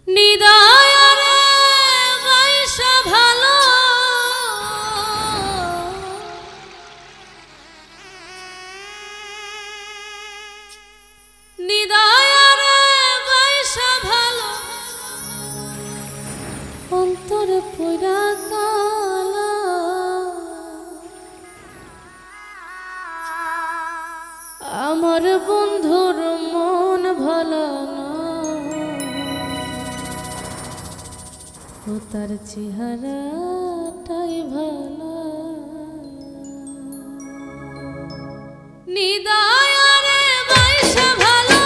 নিদায়ারে বাইসা ভালো নিদায়ারে বাইসা ভালো অন্তর পুরা কালা আমার বন্ধুর মন ভালো না ও তার চেহারাটাই ভালো নিদায়ারে বাইসা ভালো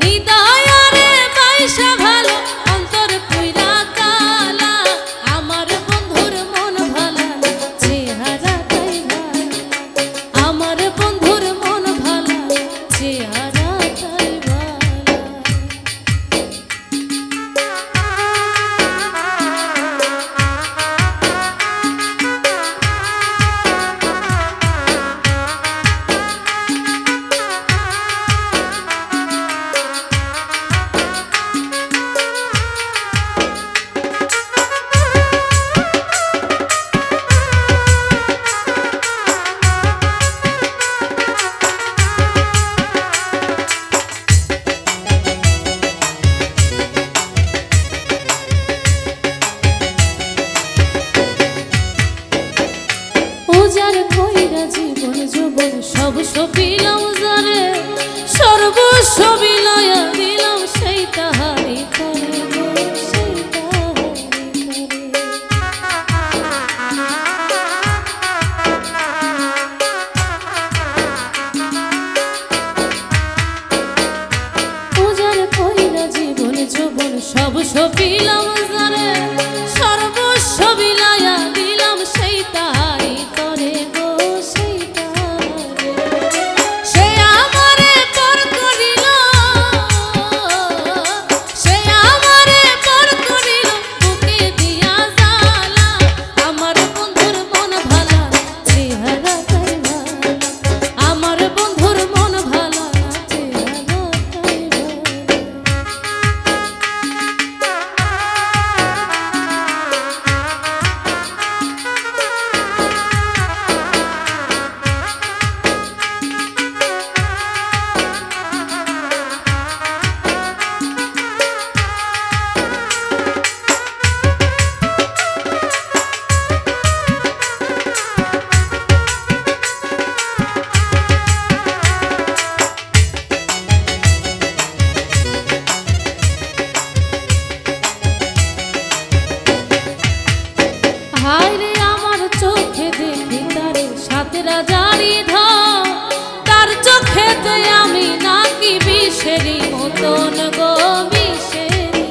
নিদায়ারে বাইসা ভালো অন্তর পুরা কালা আমার বন্ধুর মন ভালো না চেহারাটাই ভালো আমার বন্ধুর মন ভালো চেহারাটাই ভালো জীবন যৌবন সব সপিলাম যারে সর্বস্ব বিলায়া দিলাম সেই তাহারি করে সেই তাহারি পূজার কইরা জীবন যৌবন সব সপিলাম যারে সর্বস্ব বিলায়া দিলাম সেই তাহারি করে রাজারি ধর তার চোখেতে আমি নাকি বিষেরি মতন গো বিষেরি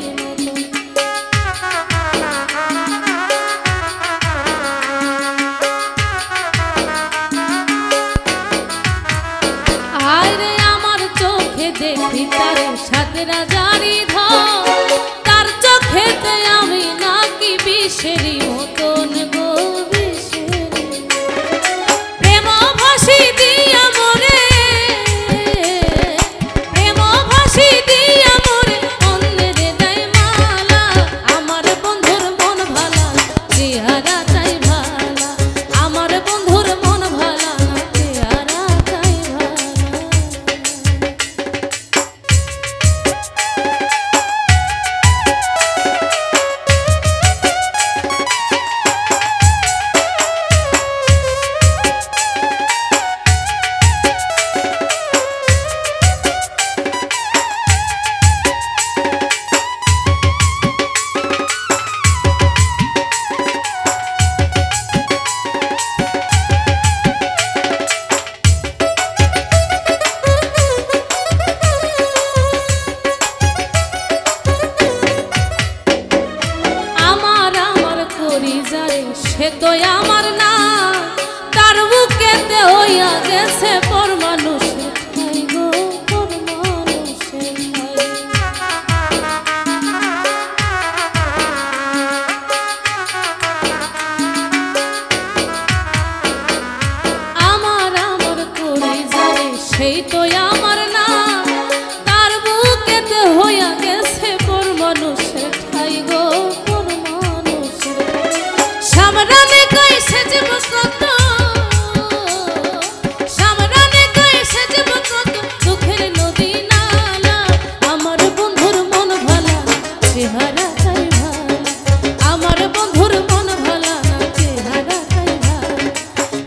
আয় রে আমার চোখে দেখি তার সাথে রাজারি ধর তার চোখেতে আমি নাকি বিষেরি মতন গো মানুষের ঠাই গো কোন মানুষের সামরানে কই সেজব কত সামরানে কই সেজব কত দুঃখের নদী নালা আমার বন্ধুর মন ভালা চেহারা তাই ভালা আমার বন্ধুর মন ভালা না চেহারা তাই ভালা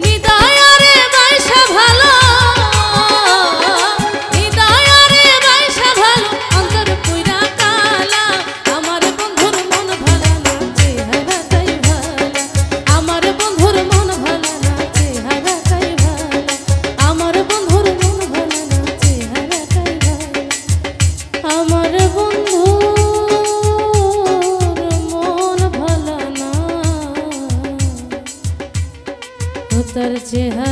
নিদয়ারে বাইসা ভালো নিদয়ারে বাইসা ভালো অন্তর পুইরা কালা আমার বন্ধুর মন ভালা না চেহারা তাই ভালা আমার বন্ধুর মন ভালা না চেহারা তাই ভালা আমার বন্ধুর মন ভালা না চেহারা তাই ভালা আমার বন্ধুর মন ভালা না তার চেহারা